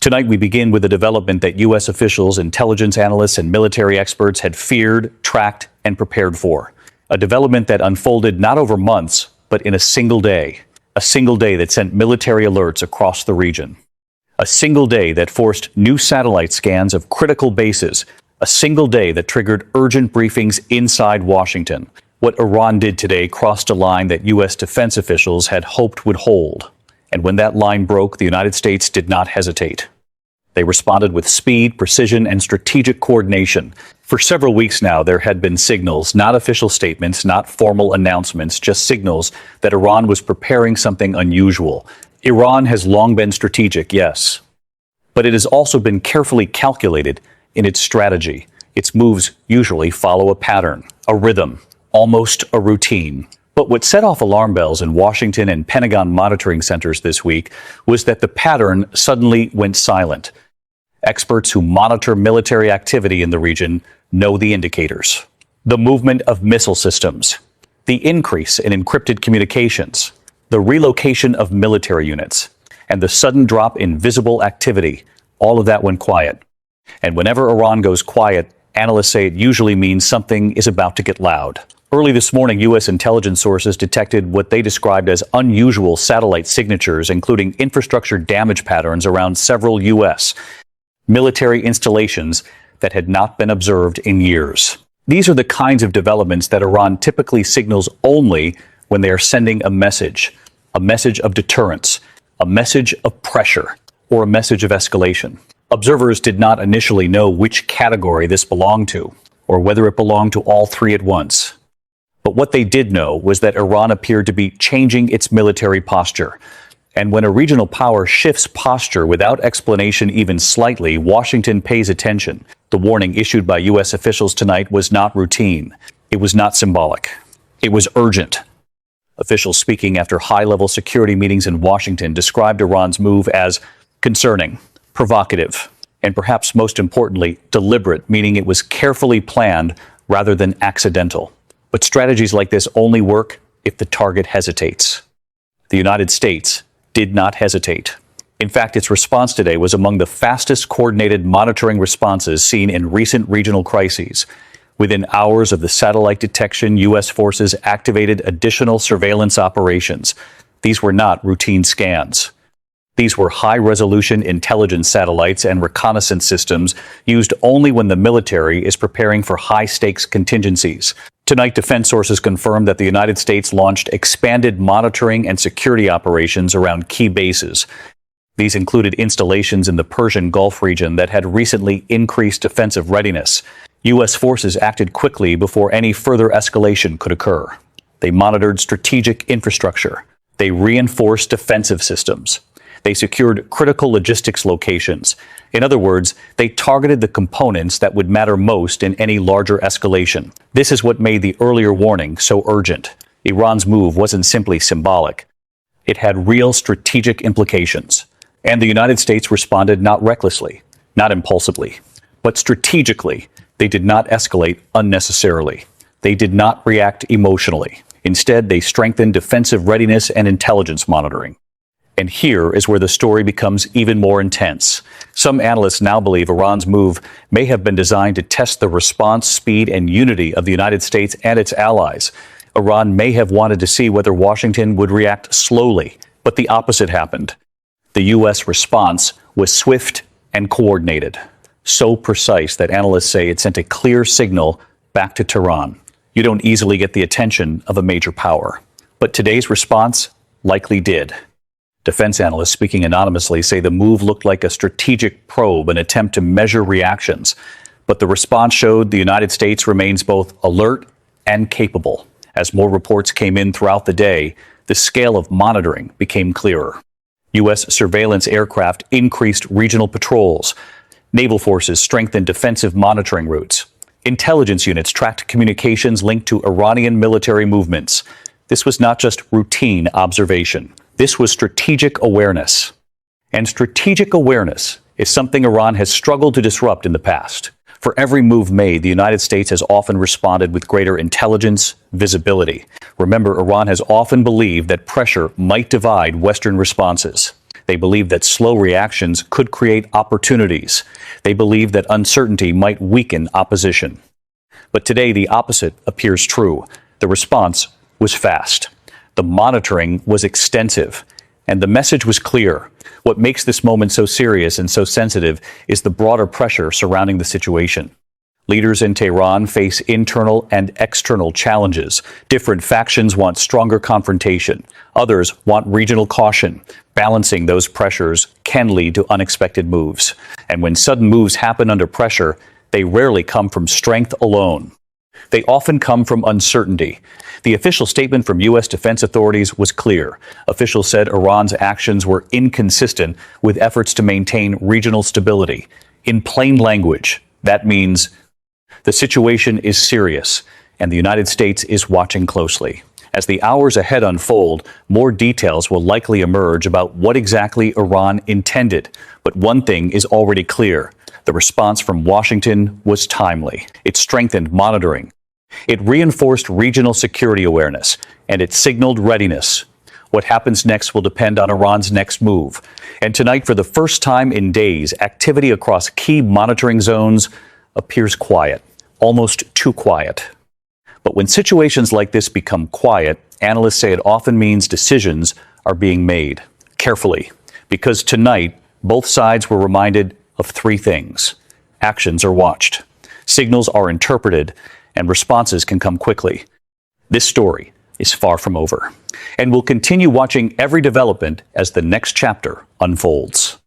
Tonight, we begin with a development that U.S. officials, intelligence analysts, and military experts had feared, tracked, and prepared for. A development that unfolded not over months, but in a single day. A single day that sent military alerts across the region. A single day that forced new satellite scans of critical bases. A single day that triggered urgent briefings inside Washington. What Iran did today crossed a line that U.S. defense officials had hoped would hold. And when that line broke, the United States did not hesitate. They responded with speed, precision, and strategic coordination. For several weeks now, there had been signals, not official statements, not formal announcements, just signals that Iran was preparing something unusual. Iran has long been strategic, yes, but it has also been carefully calculated in its strategy. Its moves usually follow a pattern, a rhythm, almost a routine. But what set off alarm bells in Washington and Pentagon monitoring centers this week was that the pattern suddenly went silent. Experts who monitor military activity in the region know the indicators. The movement of missile systems, the increase in encrypted communications, the relocation of military units, and the sudden drop in visible activity. All of that went quiet. And whenever Iran goes quiet, analysts say it usually means something is about to get loud. Early this morning, U.S. intelligence sources detected what they described as unusual satellite signatures, including infrastructure damage patterns around several U.S. military installations that had not been observed in years. These are the kinds of developments that Iran typically signals only when they are sending a message of deterrence, a message of pressure, or a message of escalation. Observers did not initially know which category this belonged to, or whether it belonged to all three at once. But what they did know was that Iran appeared to be changing its military posture. And when a regional power shifts posture without explanation even slightly, Washington pays attention. The warning issued by U.S. officials tonight was not routine. It was not symbolic. It was urgent. Officials speaking after high-level security meetings in Washington described Iran's move as concerning, provocative, and perhaps most importantly, deliberate, meaning it was carefully planned rather than accidental. But strategies like this only work if the target hesitates. The United States did not hesitate. In fact, its response today was among the fastest coordinated monitoring responses seen in recent regional crises. Within hours of the satellite detection, U.S. forces activated additional surveillance operations. These were not routine scans. These were high-resolution intelligence satellites and reconnaissance systems used only when the military is preparing for high-stakes contingencies. Tonight, defense sources confirmed that the United States launched expanded monitoring and security operations around key bases. These included installations in the Persian Gulf region that had recently increased defensive readiness. U.S. forces acted quickly before any further escalation could occur. They monitored strategic infrastructure. They reinforced defensive systems. They secured critical logistics locations. In other words, they targeted the components that would matter most in any larger escalation. This is what made the earlier warning so urgent. Iran's move wasn't simply symbolic. It had real strategic implications. And the United States responded not recklessly, not impulsively, but strategically. They did not escalate unnecessarily. They did not react emotionally. Instead, they strengthened defensive readiness and intelligence monitoring. And here is where the story becomes even more intense. Some analysts now believe Iran's move may have been designed to test the response, speed, and unity of the United States and its allies. Iran may have wanted to see whether Washington would react slowly, but the opposite happened. The U.S. response was swift and coordinated, so precise that analysts say it sent a clear signal back to Tehran. You don't easily get the attention of a major power. But today's response likely did. Defense analysts speaking anonymously say the move looked like a strategic probe, an attempt to measure reactions. But the response showed the United States remains both alert and capable. As more reports came in throughout the day, the scale of monitoring became clearer. U.S. surveillance aircraft increased regional patrols. Naval forces strengthened defensive monitoring routes. Intelligence units tracked communications linked to Iranian military movements. This was not just routine observation. This was strategic awareness. And strategic awareness is something Iran has struggled to disrupt in the past. For every move made, the United States has often responded with greater intelligence, visibility. Remember, Iran has often believed that pressure might divide Western responses. They believed that slow reactions could create opportunities. They believed that uncertainty might weaken opposition. But today, the opposite appears true. The response was fast. The monitoring was extensive. And the message was clear. What makes this moment so serious and so sensitive is the broader pressure surrounding the situation. Leaders in Tehran face internal and external challenges. Different factions want stronger confrontation. Others want regional caution. Balancing those pressures can lead to unexpected moves. And when sudden moves happen under pressure, they rarely come from strength alone. They often come from uncertainty. The official statement from U.S. defense authorities was clear. Officials said Iran's actions were inconsistent with efforts to maintain regional stability. In plain language, that means the situation is serious, and the United States is watching closely. As the hours ahead unfold, more details will likely emerge about what exactly Iran intended. But one thing is already clear. The response from Washington was timely. It strengthened monitoring. It reinforced regional security awareness, and it signaled readiness. What happens next will depend on Iran's next move. And tonight, for the first time in days, activity across key monitoring zones appears quiet, almost too quiet. But when situations like this become quiet, analysts say it often means decisions are being made carefully. Because tonight, both sides were reminded of three things. Actions are watched, signals are interpreted, and responses can come quickly. This story is far from over, and we'll continue watching every development as the next chapter unfolds.